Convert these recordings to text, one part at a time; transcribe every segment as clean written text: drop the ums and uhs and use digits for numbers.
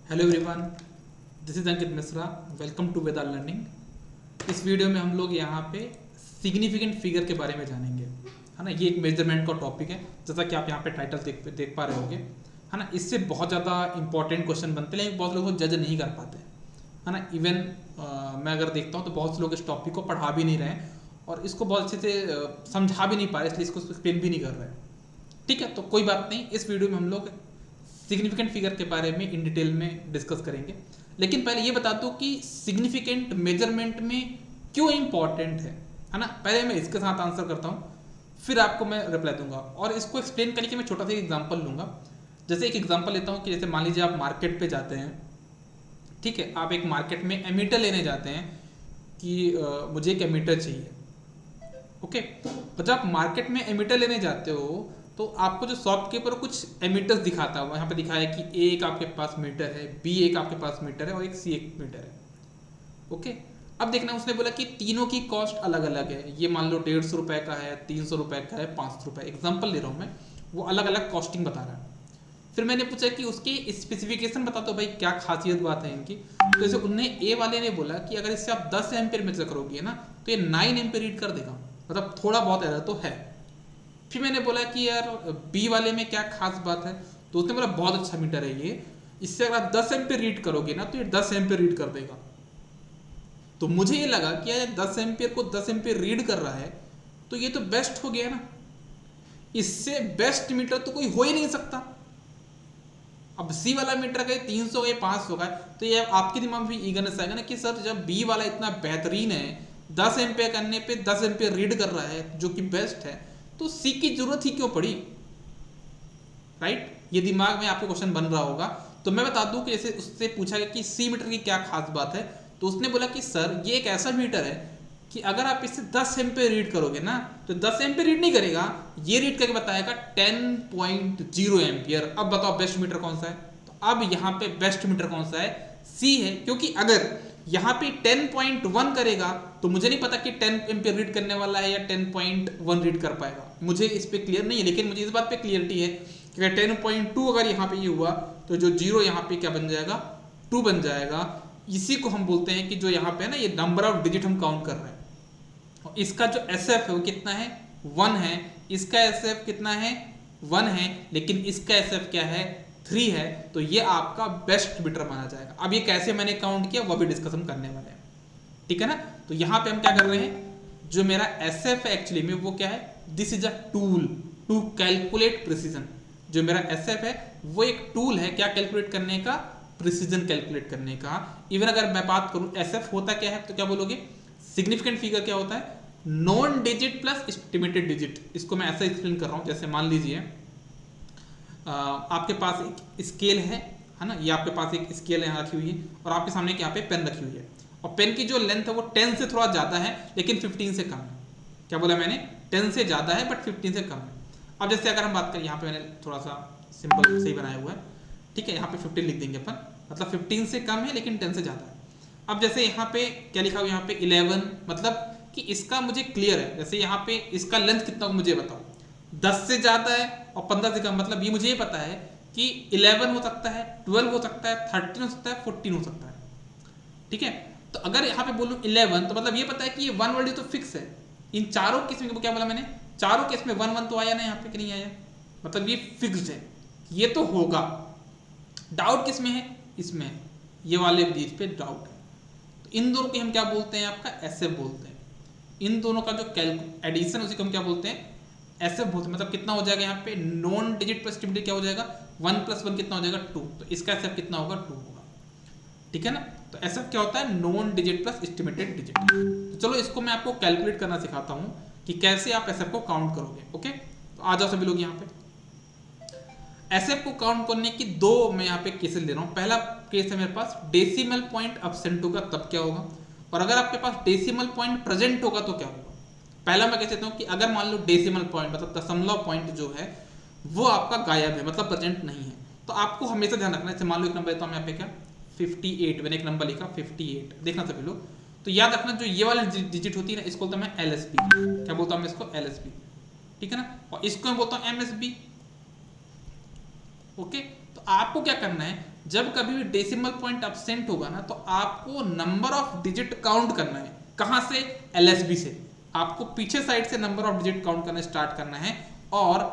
Hello everyone, this is Ankit Mishra. Welcome to Veda learning. इस वीडियो में हम लोग यहाँ पे सिग्निफिकेंट फिगर के बारे में जानेंगे, है ना। ये एक मेजरमेंट का टॉपिक है, जैसा कि आप यहाँ पे टाइटल देख पा रहे होंगे, है ना। इससे बहुत ज़्यादा इंपॉर्टेंट क्वेश्चन बनते हैं, लेकिन बहुत लोग जज नहीं कर पाते, है ना। इवन मैं अगर देखता हूँ तो बहुत से लोग इस टॉपिक को पढ़ा भी नहीं रहे हैं और इसको बहुत अच्छे से समझा भी नहीं पा रहे, इसलिए इसको एक्सप्लेन भी नहीं कर रहे हैं। ठीक है, तो कोई बात नहीं, इस वीडियो में हम लोग सिग्निफिकेंट फिगर के बारे में इन डिटेल में डिस्कस करेंगे। लेकिन पहले ये बता दूं कि सिग्निफिकेंट मेजरमेंट में क्यों इंपॉर्टेंट है ना। पहले मैं इसके साथ आंसर करता हूँ, फिर आपको मैं रिप्लाई दूंगा और इसको एक्सप्लेन करने के मैं छोटा सा एग्जांपल लूंगा। जैसे एक एग्जांपल लेता हूँ कि जैसे मान लीजिए आप मार्केट पे जाते हैं, ठीक है। आप एक मार्केट में एमीटर लेने जाते हैं कि मुझे एक एमीटर चाहिए, ओके। तो जब आप मार्केट में एमीटर लेने जाते हो तो आपको जो शॉपकीपर कुछ एमीटर्स दिखाता है, यहाँ पे दिखाया है कि ए एक आपके पास मीटर है, बी एक आपके पास मीटर है और एक सी एक मीटर है, ओके। अब देखना, उसने बोला कि तीनों की कॉस्ट अलग अलग है। ये मान लो 150 रुपये का है, 300 रुपये का है, 500 रुपये, एग्जाम्पल ले रहा हूँ मैं। वो अलग अलग कॉस्टिंग बता रहा है। फिर मैंने पूछा कि उसकी स्पेसिफिकेशन बता दो भाई, क्या खासियत बात है इनकी। तो जैसे उनने ए वाले ने बोला कि अगर इससे आप 10 एम्पेयर मेजर करोगे ना तो ये 9 एम्पेयर रीड कर देगा, मतलब थोड़ा बहुत एरर तो है। फिर मैंने बोला कि यार बी वाले में क्या खास बात है, तो उसने बोला बहुत अच्छा मीटर है ये, इससे अगर आप 10 एम्पेयर रीड करोगे ना तो ये 10 एम्पेयर रीड कर देगा। तो मुझे ये लगा कि यार 10 एम्पेयर को 10 एम्पेयर रीड कर रहा है तो ये तो बेस्ट हो गया ना, इससे बेस्ट मीटर तो कोई हो ही नहीं सकता। अब सी वाला मीटर गए 300 गए 500 का, तो ये आपके दिमाग में भी ईगरनेस आएगा ना कि सर जब बी वाला इतना बेहतरीन है, 10 एम्पेयर करने पे 10 एम्पेयर रीड कर रहा है जो कि बेस्ट है, तो सी की जरूरत ही क्यों पड़ी, राइट। ये दिमाग में आपके क्वेश्चन बन रहा होगा। तो मैं बता दूं कि जैसे उससे पूछा गया कि सी मीटर की क्या खास बात है, तो उसने बोला कि सर ये एक ऐसा मीटर है कि अगर आप इससे 10 एम्पेयर रीड करोगे ना तो 10 एम्पेयर रीड नहीं करेगा, ये रीड करके बताएगा 10.0 एम्पियर। अब बताओ बेस्ट मीटर कौन सा है। तो अब यहाँ पे बेस्ट मीटर कौन सा है, सी है, क्योंकि अगर यहाँ पे 10.1 करेगा तो मुझे नहीं पता कि 10 एम्पियर रीड करने वाला है या 10.1 रीड कर पाएगा, मुझे इस पर क्लियर नहीं है। लेकिन मुझे इस बात पे क्लियरिटी है कि अगर 10.2 अगर यहाँ पे ये हुआ तो जो जीरो यहाँ पे क्या बन जाएगा, 2 बन जाएगा। इसी को हम बोलते हैं कि जो यहाँ पे है ना, ये नंबर ऑफ डिजिट हम काउंट कर रहे हैं। और इसका जो एस एफ है वो कितना है, 1 है। इसका एस एफ कितना है, 1 है, लेकिन इसका एस एफ क्या है, 3 है। तो ये आपका बेस्ट मीटर माना जाएगा। अब ये कैसे मैंने काउंट किया वो भी डिस्कशन करने वाले हैं, ठीक है ना। तो यहाँ पे हम क्या कर रहे हैं, जो मेरा एस एफ है एक्चुअली में वो क्या है, this is a tool to calculate precision. जो मेरा एस एफ है वो एक टूल है, क्या कैलकुलेट करने का, प्रिसीजन कैलकुलेट करने का। इवन अगर मैं बात करूं एस एफ होता क्या है तो क्या बोलोगे, सिग्निफिकेंट फिगर क्या होता है, non digit plus estimated digit. इसको मैं ऐसा एक्सप्लेन कर रहा हूं, जैसे मान लीजिए आपके पास एक स्केल है ना, ये आपके पास एक स्केल यहाँ रखी हुई है और आपके सामने यहाँ पे पेन रखी हुई है, और पेन की जो लेंथ है वो 10 से थोड़ा ज़्यादा है लेकिन 15 से कम है। क्या बोला मैंने, 10 से ज़्यादा है बट 15 से कम है। अब जैसे अगर हम बात करें, यहाँ पे मैंने थोड़ा सा सिंपल सही बनाया हुआ है, ठीक है। यहाँ पे 15 लिख देंगे अपन, मतलब 15 से कम है लेकिन 10 से ज़्यादा है। अब जैसे यहाँ पे क्या लिखा हुआ, यहाँ पे 11, मतलब कि इसका मुझे क्लियर है। जैसे यहाँ पे इसका लेंथ कितना मुझे बताओ, 10 से ज़्यादा है और 15 से कम, मतलब ये मुझे ये पता है कि 11 हो सकता है, 12 हो सकता है, 13 हो सकता है, 14 हो सकता है, ठीक है। तो अगर यहाँ पे बोलूँ 11 तो मतलब ये पता है कि ये 1 वैल्यू तो फिक्स है। इन चारों केस में क्या बोला मैंने, चारों केस में 1 1 तो आया ना यहाँ पे कि नहीं आया, मतलब ये फिक्स्ड है, ये तो होगा। डाउट किस में है, इसमें, ये वाले चीज पे डाउट है। तो इन दोनों को हम क्या बोलते हैं, आपका एसएफ बोलते हैं। इन दोनों का जो एडिशन उसी को हम क्या बोलते हैं, एसएफ बोलते हैं। मतलब कितना हो जाएगा यहाँ पे, नॉन डिजिट प्लस डिजिट क्या हो जाएगा, 1 + 1 कितना हो जाएगा, 2। तो इसका एसएफ कितना होगा, 2 होगा, ठीक है ना। तो एसएफ क्या होता है, non digit plus estimated digit. तो चलो इसको मैं आपको कैलकुलेट करना सिखाता हूँ कि कैसे आप एसएफ को काउंट करोगे, ओके। तो आ जाओ सभी लोग यहाँ पे। एसएफ को काउंट करने की दो मैं यहाँ पे केसेस ले रहा हूँ। पहला केस है मेरे पास, डेसिमल पॉइंट अब्सेंट होगा तब क्या होगा, और अगर आपके पास डेसिमल पॉइंट प्रेजेंट होगा तो क्या होगा। पहला मैं कह सकता हूँ कि अगर मान लो डेसिमल पॉइंट मतलब दशमलव पॉइंट जो है वो आपका गायब है, मतलब प्रेजेंट नहीं है, तो आपको हमेशा ध्यान रखना है। जैसे मान लो एक नंबर देता हूँ मैं यहाँ पे, क्या 58, मैंने एक नंबर लिखा 58, देखना सभी लोग। तो याद रखना जो ये वाली डिजिट होती है ना, इसको बोलता हूँ मैं एलएसबी। क्या बोलता हूँ मैं इसको, एलएसबी, ठीक है ना। और इसको मैं बोलता हूँ एमएसबी, ओके। तो आपको क्या करना है, जब कभी भी डेसिमल पॉइंट एब्सेंट होगा ना, तो आपको नंबर ऑफ डिजिट काउंट करना है। कहां से? एलएसबी से। आपको पीछे साइड से नंबर ऑफ डिजिट काउंट करना स्टार्ट करना है, और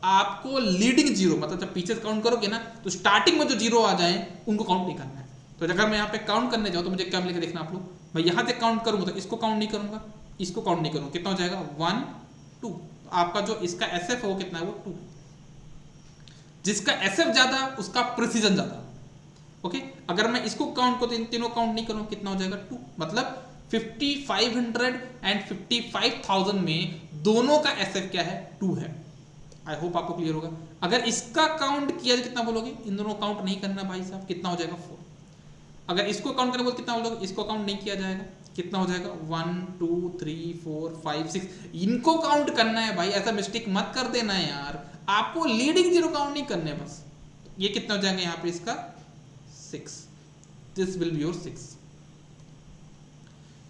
आपको लीडिंग जीरो, मतलब जब पीछे काउंट करोगे ना, तो स्टार्टिंग में जो जीरो आ जाए उनको काउंट नहीं करना है। तो अगर मैं यहाँ पे काउंट करने जाऊँ तो मुझे क्या मिलेगा देखना आप लोग। मैं यहाँ से काउंट करूंगा तो इसको काउंट नहीं करूंगा, इसको काउंट नहीं करूंगा, कितना हो जाएगा 1 2। तो आपका जो इसका एसएफ है वो कितना है, वो 2। जिसका एसएफ ज्यादा उसका प्रिसीजन ज्यादा। ओके, अगर मैं इसको काउंट करूं, इन तीनों काउंट नहीं करूं, कितना हो जाएगा 2। मतलब 5500 एंड 55000 में दोनों का एसएफ क्या है, 2 है। आई होप आपको क्लियर होगा। अगर इसका काउंट किया कितना बोलोगे, इन दोनों काउंट नहीं करना भाई साहब, कितना हो जाएगा 4। अगर इसको काउंट करना बोलो कितना बोलोगे, इसको काउंट नहीं किया जाएगा, कितना हो जाएगा 1 2 3 4 5 6। इनको काउंट करना है भाई, ऐसा मिस्टेक मत कर देना यार, आपको लीडिंग जीरो काउंट नहीं करने बस। ये कितना हो जाएगा यहाँ पे इसका 6, दिस विल बी योर 6।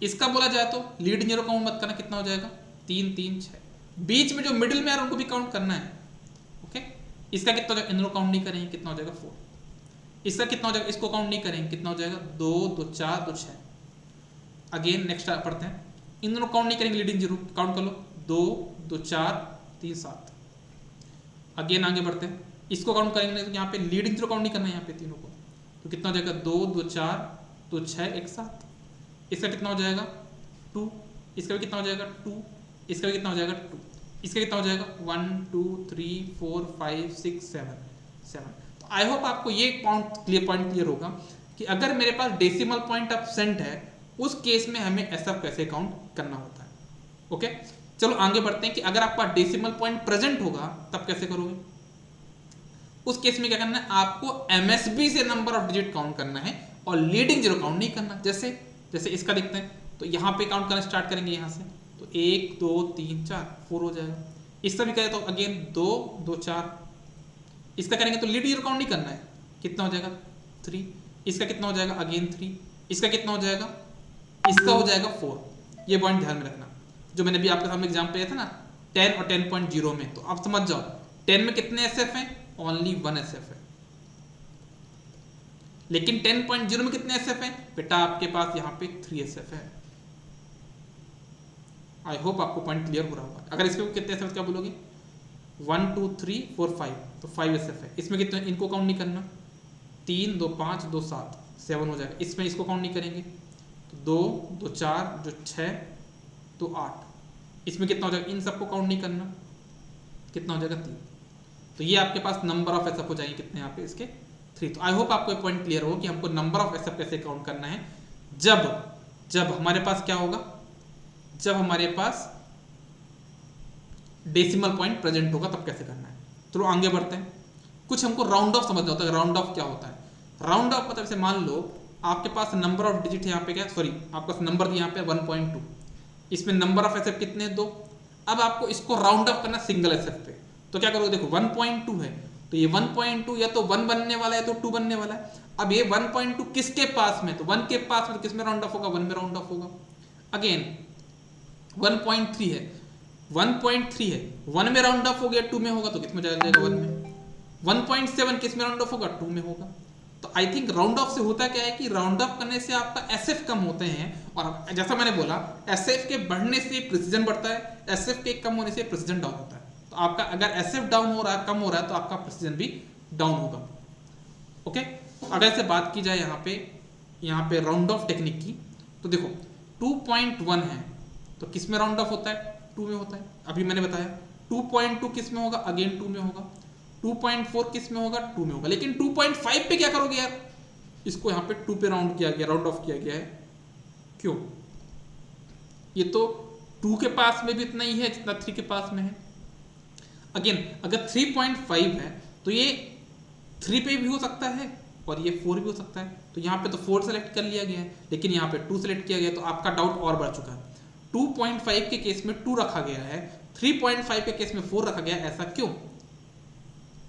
इसका बोला जाए तो लीडिंग जीरो काउंट मत करना, कितना हो जाएगा 3 3 6। बीच में जो मिडिल में यार उनको भी काउंट करना है। ओके, इसका कितना हो जाएगा, इन दोनों काउंट नहीं करेंगे, कितना हो जाएगा 4। इसका कितना हो जाएगा, इसको काउंट नहीं करेंगे, कितना हो जाएगा 2 2 4 2 6। अगेन नेक्स्ट पढ़ते हैं, इन दोनों काउंट नहीं करेंगे, लीडिंग जीरो काउंट कर लो, 2 2 4 3 7। अगेन आगे बढ़ते हैं, इसको काउंट करेंगे तो यहाँ पे लीडिंग जीरो काउंट नहीं करना है यहाँ पे तीनों को, तो कितना हो जाएगा 2 2 4 2 6 1 7। इसका कितना हो जाएगा 2, इसका भी कितना हो जाएगा 2, इसका भी कितना हो जाएगा 2, इसका कितना हो जाएगा 1 2 3 4 5 6 7 7। तो आई होप आपको ये पॉइंट क्लियर होगा कि अगर मेरे पास डेसिमल पॉइंट एब्सेंट है, उस केस में हमें ऐसा कैसे काउंट करना होता है। ओके, चलो आगे बढ़ते हैं कि अगर आपका डेसिमल पॉइंट प्रेजेंट होगा तब कैसे करोगे। उस केस में क्या करना है, आपको एमएसबी से नंबर ऑफ डिजिट काउंट करना है और लीडिंग जीरो काउंट नहीं करना। जैसे इसका देखते हैं, तो यहाँ पे काउंट करना स्टार्ट करेंगे यहाँ से, तो 1 2 3 4 4 हो जाएगा। इसका भी करें तो अगेन 2 2 4। इसका करेंगे तो लीडिंग जीरो काउंट नहीं करना है, कितना हो जाएगा 3। इसका कितना हो जाएगा अगेन 3। इसका कितना हो जाएगा, इसका हो जाएगा 4। ये पॉइंट ध्यान में रखना, जो मैंने भी आपके सामने एग्जाम पे था ना 10 और 10.0 में, तो आप समझ जाओ 10 में कितने एसएफ हैं, ओनली 1 एसएफ है। लेकिन 10.0 में कितने एसएफ हैं बेटा, आपके पास यहाँ पे 3 एसएफ है। आई होप आपको पॉइंट क्लियर हो रहा होगा। अगर इसके कितने एसएफ क्या बोलोगे, 1 2 3 4 5, तो 5 एसएफ है। इसमें कितने, इनको काउंट नहीं करना, 3 2 5 2 7 7 हो जाएगा। इसमें इसको काउंट नहीं करेंगे, तो 2 2 4 जो 6 तो 8। इसमें कितना हो जाएगा, इन सबको काउंट नहीं करना, कितना हो जाएगा 3। तो ये आपके पास नंबर ऑफ एसएफ हो जाएंगे कितने यहाँ पे इसके 3। तो आई होप आपको एक पॉइंट क्लियर हो कि हमको नंबर ऑफ एसएफ कैसे काउंट करना है। जब हमारे पास क्या होगा, जब हमारे पास डेसिमल पॉइंट प्रेजेंट होगा तब कैसे करना है। तो आगे बढ़ते हैं, कुछ हमको राउंड ऑफ समझना होता है। राउंड ऑफ क्या होता है, राउंड ऑफ मतलब जैसे मान लो आपके पास नंबर ऑफ डिजिट है यहाँ पे, क्या सॉरी आपका नंबर यहाँ पे 1.2, इसमें नंबर ऑफ एसएफ कितने 2। अब आपको इसको राउंड ऑफ करना सिंगल एसएफ पे, तो क्या करोगे, देखो 1.2 है तो ये 1.2 या तो 1 बनने वाला है तो 2 बनने वाला है। अब ये 1.2 किसके पास में, तो 1 के पास में, तो किस में राउंड ऑफ होगा, 1 में राउंड ऑफ होगा। अगेन 1.3 है, 1.3 है, 1 में राउंड ऑफ हो गया, 2 में होगा तो किस में जाएगा, 1 में। 1.7 किस में राउंड ऑफ होगा, 2 में होगा। तो आई थिंक राउंड ऑफ से होता क्या है कि राउंड ऑफ करने से आपका एसएफ कम होते हैं, और जैसा मैंने बोला एसएफ के बढ़ने से प्रिसीजन बढ़ता है, एसएफ के कम होने से प्रिसीजन डाउन होता है। तो आपका अगर एसएफ डाउन हो रहा है, कम हो रहा है, तो आपका प्रिसीजन भी डाउन होगा। ओके, अगर से बात की जाए यहाँ पे राउंड ऑफ टेक्निक की, तो देखो 2.1 है तो किस में राउंड ऑफ होता है, 2 में होता है। अभी मैंने बताया 2.2 किस में होगा, अगेन 2 में होगा। 2.4 किस में होगा, 2 में होगा। लेकिन 2.5 पे क्या करोगे यार, इसको यहाँ पे 2 पे राउंड किया गया, राउंड ऑफ किया गया है। क्यों, ये तो 2 के पास में भी इतना ही है जितना 3 के पास में है। अगेन अगर 3.5 है तो ये 3 पे भी हो सकता है और ये 4 भी हो सकता है। तो यहाँ पे तो 4 सेलेक्ट कर लिया गया है, लेकिन यहाँ पे 2 सेलेक्ट किया गया, तो आपका डाउट और बढ़ चुका है। 2.5 के केस में 2 रखा गया है, 3.5 के केस में 4 रखा गया है, ऐसा क्यों।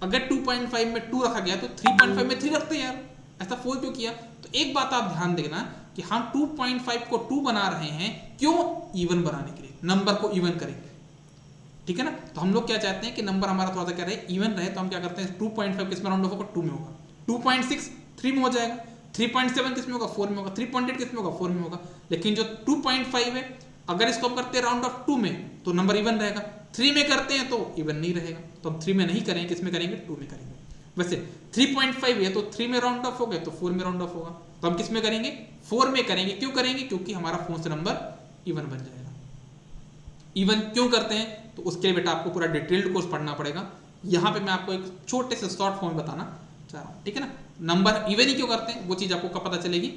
अगर 2.5 में 2 रखा गया तो 3.5 में 3 रखते हैं यार, ऐसा 4 क्यों किया। तो एक बात आप ध्यान देना कि हम 2.5 को 2 बना रहे हैं, क्यों, इवन बनाने के लिए, नंबर को इवन करेंगे, ठीक है ना। तो हम लोग क्या चाहते हैं कि नंबर हमारा थोड़ा सा क्या रहे, इवन रहे। तो हम क्या करते हैं 2.5 किस में राउंड ऑफ होगा, 2 में होगा। 2.6 3 में हो जाएगा, 3.7 किस में होगा 4 में होगा, 3.8 किस में होगा 4 में होगा। लेकिन जो 2.5 है अगर इसको हम करते हैं राउंड ऑफ 2 में तो नंबर इवन रहेगा, 3 में करते हैं तो इवन नहीं रहेगा, तो हम 3 में नहीं करेंगे, किस में करेंगे 2 में करेंगे। वैसे 3.5 है तो 3 में राउंड ऑफ हो गया तो 4 में राउंड ऑफ होगा, तो हम किस में करेंगे 4 में करेंगे। क्यों करेंगे, क्योंकि हमारा फोन से नंबर इवन बन जाएगा। इवन क्यों करते हैं तो उसके लिए बेटा आपको पूरा डिटेल्ड कोर्स पढ़ना पड़ेगा। यहाँ पे मैं आपको एक छोटे से शॉर्ट फॉर्म बताना चाह रहा हूँ, ठीक है ना। नंबर इवन ही क्यों करते हैं वो चीज़ आपको कब पता चलेगी,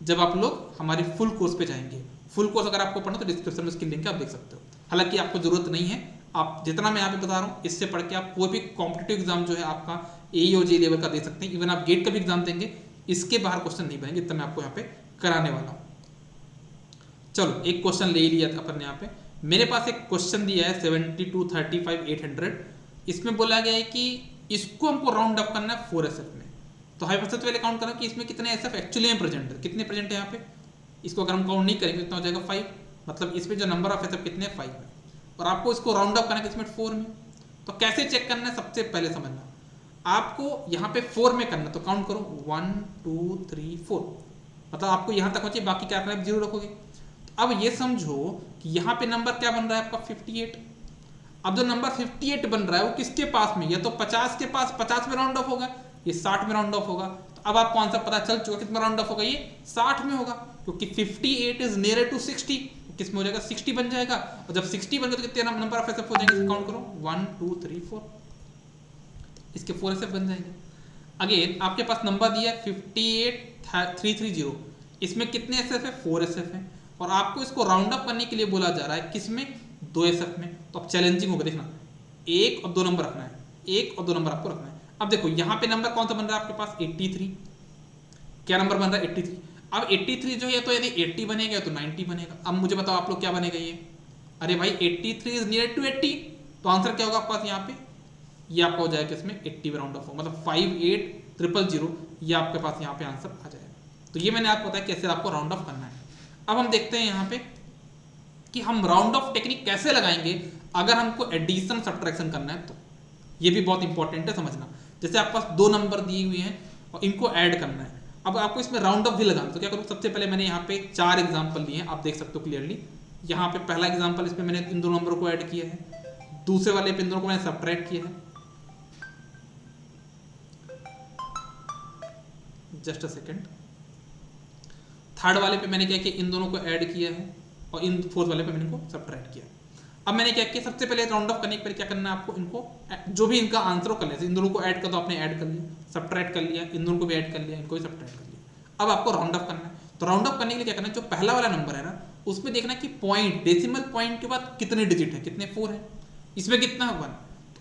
जब आप लोग हमारे फुल कोर्स पे जाएंगे। फुल कोर्स अगर आपको पढ़ना तो डिस्क्रिप्शन में उसकी लिंक आप देख सकते हो। हालांकि आपको जरूरत नहीं है, आप जितना मैं यहाँ पे बता रहा हूँ इससे पढ़ के आप कोई भी कॉम्पिटिटिव एग्जाम जो है आपका AE और JEE लेवल का दे सकते हैं। इवन आप गेट का भी एग्जाम देंगे, इसके बाहर क्वेश्चन नहीं बनेंगे, इतना मैं आपको यहाँ पे कराने वाला हूँ। चलो एक क्वेश्चन ले लिया था अपन यहाँ पे। मेरे पास एक क्वेश्चन दिया है 72, 35, 800। इसमें बोला गया है कि इसको हमको राउंड अप करना है 4SF में। तो हमें सबसे पहले काउंट करना कि इसमें कितने SF एक्चुअली में प्रेजेंट है, कितने प्रेजेंट है यहाँ पे। इसको अगर हम काउंट नहीं करेंगे तो हो जाएगा 5, मतलब इसमें जो नंबर ऑफ SF कितने 5 है, और आपको इसको राउंड अप करना है किसमें 4 में। तो कैसे चेक करना है, सबसे पहले समझना, आपको यहाँ पे 4 में करना, तो काउंट करो 1 2 3 4, मतलब आपको यहाँ तक पहुंचे, बाकी क्या करना है 0 रखोगे। अब ये समझो कि यहाँ पे नंबर क्या बन रहा है आपका 58। अब जो नंबर 58 बन रहा है वो किसके पास में, या तो 50 के पास, 50 में राउंड ऑफ होगा, ये 60 में राउंड ऑफ होगा। तो अब आपको आंसर पता चल चुका किस में राउंड ऑफ होगा, ये 60 में होगा, क्योंकि 58 इज नियर टू 60, किस में हो जाएगा 60 बन जाएगा। और जब 60 बन गया तो कितने नंबर ऑफ SF हो जाएंगे, काउंट करो 1 2 3 4, इसके 4 SF बन जाएंगे। अगेन आपके पास नंबर दिया है 58330, इसमें कितने SF है 4 SF है, और आपको इसको राउंड अप करने के लिए बोला जा रहा है किसमें 2 SF में। तो अब चैलेंजिंग होगा, देखना 1 और 2 नंबर रखना है, 1 और 2 नंबर आपको रखना है। अब देखो यहाँ पे नंबर कौन सा बन रहा है आपके पास 83, क्या नंबर बन रहा है 83। अब 83 जो है तो यदि 80 बनेगा तो 90 बनेगा। अब मुझे बताओ आप लोग क्या बनेगा ये, अरे भाई 83 इज नियर टू 80, तो आंसर क्या होगा आपके पास यहाँ पे, ये आपका हो जाएगा इसमें 80 में राउंड ऑफ हो, मतलब 58000, ये आपके पास यहाँ पे आंसर आ जाएगा। तो ये मैंने आपको बताया कैसे आपको राउंड ऑफ करना है। अब हम देखते हैं यहाँ पे कि हम राउंड ऑफ टेक्निक कैसे लगाएंगे अगर हमको एडिशन सब्ट्रैक्शन करना है, तो ये भी बहुत इंपॉर्टेंट है समझना। जैसे आपके पास 2 नंबर दिए हुए हैं और इनको ऐड करना है, अब आपको इसमें राउंड ऑफ भी लगाना, तो क्या करूँ, सबसे पहले मैंने यहाँ पे 4 एग्जाम्पल लिए हैं, आप देख सकते हो क्लियरली। यहाँ पे पहला एग्जाम्पल, इसमें मैंने इन 2 नंबरों को ऐड किया है, दूसरे वाले पे इन दोनों को मैंने सब्ट्रैक्ट किया है, जस्ट अ सेकेंड। थर्ड वाले पे मैंने क्या किया, इन दोनों को ऐड किया है, और इन फोर्थ वाले पे मैंने इनको सब्ट्रैक्ट किया। अब मैंने क्या किया, सबसे पहले राउंड ऑफ करने के पहले क्या करना है आपको, इनको जो भी इनका आंसर हो कर लिया, इन दोनों को ऐड कर दो, आपने ऐड कर लिया, सब्ट्रैक्ट कर लिया, इन दोनों को भी ऐड कर लिया, इनको भी सब्ट्रैक्ट कर लिया। अब आपको राउंड ऑफ करना है, तो राउंड ऑफ करने के लिए क्या करना है, जो पहला वाला नंबर है ना उसमें देखना कि पॉइंट, डेसिमल पॉइंट के बाद कितने डिजिट है, कितने 4 है, इसमें कितना है 1।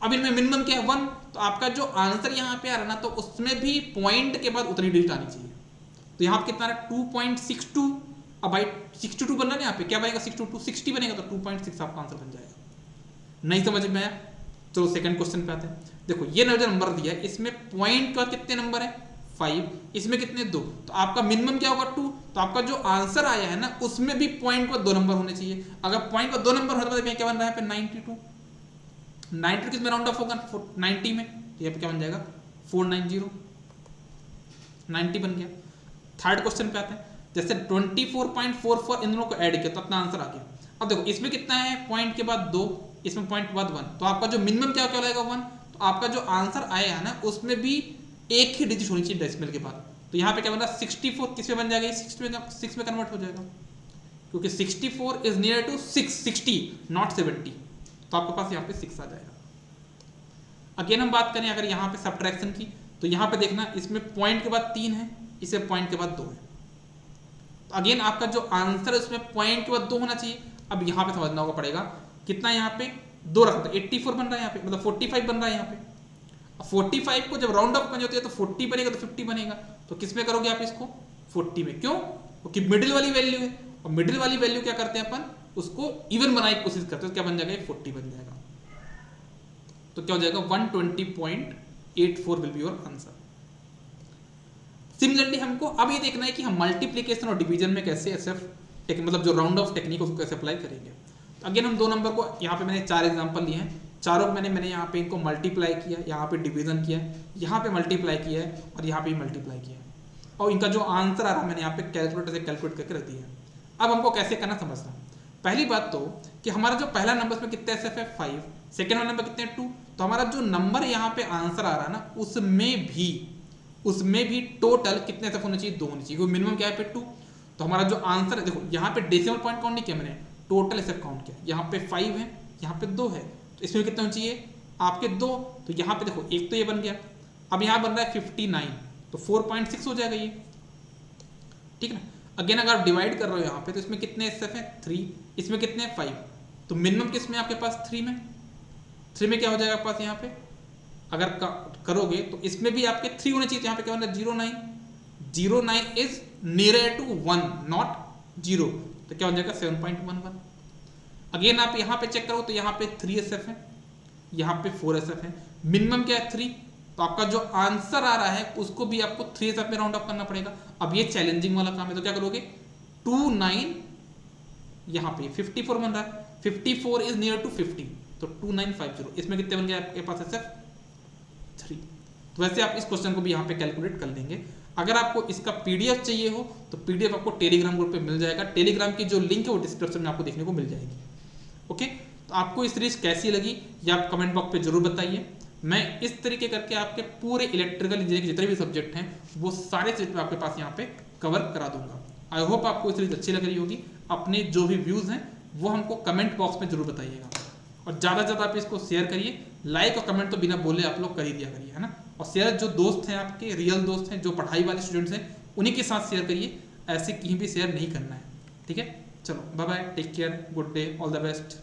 अब इनमें मिनिमम क्या है 1, तो आपका जो आंसर यहाँ पे आ रहा है ना, तो उसमें भी पॉइंट के बाद उतनी डिजिट आनी चाहिए। तो यहाँ पे कितना है 2.62, अब भाई 62 बन रहा है यहाँ पे, क्या बनेगा 62 60 बनेगा, तो 2.6 आपका आंसर बन जाएगा। नहीं समझ में आया, चलो सेकंड क्वेश्चन पे आते हैं। देखो ये जो नंबर दिया है इसमें पॉइंट का कितने नंबर है 5, इसमें कितने 2, तो आपका मिनिमम क्या होगा 2, तो आपका जो आंसर आया है ना उसमें भी पॉइंट का 2 नंबर होने चाहिए। अगर पॉइंट का 2 नंबर होता है क्या बन रहा है 92, 92 किसमें राउंड ऑफ होगा 90 में, तो यहाँ पे क्या बन जाएगा 490, 90 बन गया। थर्ड क्वेश्चन पे आते हैं, जैसे 24.44 इन दोनों को ऐड किया तो अपना आंसर आ गया। अब देखो इसमें कितना है पॉइंट के बाद 2, इसमें पॉइंट के बाद 1, तो आपका जो मिनिमम क्या रहेगा 1, तो आपका जो आंसर आया है ना उसमें भी एक ही डिजिट होनी चाहिए डेसिमल के बाद। तो यहाँ पे क्या बन रहा है 64 किस में बन जाएगा, 6 में कन्वर्ट हो जाएगा, क्योंकि 64 इज नियर टू 60 नॉट 70, तो आपके पास यहाँ पे 6 आ जाएगा। अगेन हम बात करें अगर यहाँ पे सब्ट्रैक्शन की, तो यहाँ पे देखना इसमें पॉइंट के बाद 3 है, इसे पॉइंट के बाद 2 है, तो अगेन आपका जो आंसर है उसमें पॉइंट के बाद 2 होना चाहिए। अब यहाँ पे समझना होगा पड़ेगा कितना यहाँ पे 2 रखता है, 84 बन रहा है यहाँ पे, मतलब 45 बन रहा है यहाँ पे। 45 को जब राउंड अप करनी होती है तो 40 बनेगा तो 50 बनेगा, तो किस में करोगे आप इसको 40 में, क्यों, क्योंकि मिडिल वाली वैल्यू है, और मिडिल वाली वैल्यू क्या करते हैं अपन उसको इवन बनाने की कोशिश करते हैं, तो क्या बन जाएगा 40 बन जाएगा, तो क्या हो जाएगा 120.84 will be your answer. Similarly हमको अब ये देखना है कि हम मल्टीप्लिकेशन और डिवीजन में कैसे एसएफ मतलब जो राउंड ऑफ टेक्निक उसको कैसे अप्लाई करेंगे। तो अगेन हम 2 नंबर को यहाँ पे मैंने 4 एग्जांपल लिए हैं, चारों मैंने यहाँ पे इनको मल्टीप्लाई किया, यहाँ पे डिवीजन किया, यहाँ पे मल्टीप्लाई किया है और यहाँ पे मल्टीप्लाई किया है, और इनका जो आंसर आ रहा है मैंने यहाँ पे कैलकुलेटर से कैलकुलेट करके रख दिया है। अब हमको कैसे करना समझना। पहली बात तो कि हमारा जो पहला नंबर में कितने एसएफ है 5, सेकेंड वाला नंबर कितने 2, तो हमारा जो नंबर यहाँ पे आंसर आ रहा है ना उसमें भी टोटल कितने एसएफ होने चाहिए, 2 होने चाहिए, क्योंकि मिनिमम क्या है पे 2। तो हमारा जो आंसर है, देखो यहाँ पे डेसिमल पॉइंट काउंट नहीं किया मैंने, टोटल एसएफ काउंट किया। यहाँ पे 5 है, यहाँ पे 2 है, तो इसमें कितने होने चाहिए आपके 2, तो यहाँ पे देखो एक तो ये बन गया। अब यहाँ बन रहा है 59, तो 4.6 हो जाएगा ये, ठीक है ना। अगेन अगर आप डिवाइड कर रहे हो यहाँ पे, तो इसमें कितने एसएफ है 3, इसमें कितने 5, तो मिनिमम किसमें आपके पास 3 में क्या हो जाएगा आपके पास यहाँ पे, अगर करोगे तो इसमें भी आपके 3 होने चाहिए, तो यहाँ पे क्या होना है 09 इज नियर टू 1 नॉट 0, तो क्या हो जाएगा 7.11। अगेन आप यहाँ पे चेक करो तो यहाँ पे 3 एसएफ है, यहाँ पे 4 एसएफ है, मिनिमम क्या है 3, तो आपका जो आंसर आ रहा है उसको भी आपको 3 एसएफ में राउंड ऑफ करना पड़ेगा। अब ये चैलेंजिंग वाला काम है, तो क्या करोगे 29, यहाँ पे 54 बन रहा है, 54 इज नियर टू 50, तो 2950, इसमें कितने बन गए आपके पास एसएफ 3। तो वैसे आप इस क्वेश्चन को भी यहाँ पे कैलकुलेट कर लेंगे। अगर आपको इसका पीडीएफ चाहिए हो तो पीडीएफ आपको टेलीग्राम ग्रुप पे मिल जाएगा, टेलीग्राम की जो लिंक है वो डिस्क्रिप्शन में आपको देखने को मिल जाएगी। ओके, तो आपको इस सीरीज कैसी लगी ये आप कमेंट बॉक्स पे जरूर बताइए। मैं इस तरीके करके आपके पूरे इलेक्ट्रिकल इंजीनियरिंग जितने भी सब्जेक्ट हैं वो सारे सब्जेक्ट आपके पास यहाँ पे कवर करा दूंगा। आई होप आपको ये सीरीज अच्छी लग रही होगी। अपने जो भी व्यूज़ हैं वो हमको कमेंट बॉक्स में जरूर बताइएगा, और ज़्यादा से ज़्यादा आप इसको शेयर करिए। लाइक और कमेंट तो बिना बोले आप लोग कर ही दिया करिए, है ना। और शेयर जो दोस्त हैं आपके रियल दोस्त हैं, जो पढ़ाई वाले स्टूडेंट्स हैं, उन्हीं के साथ शेयर करिए, ऐसे कहीं भी शेयर नहीं करना है, ठीक है। चलो bye bye, take care, good day, all the best.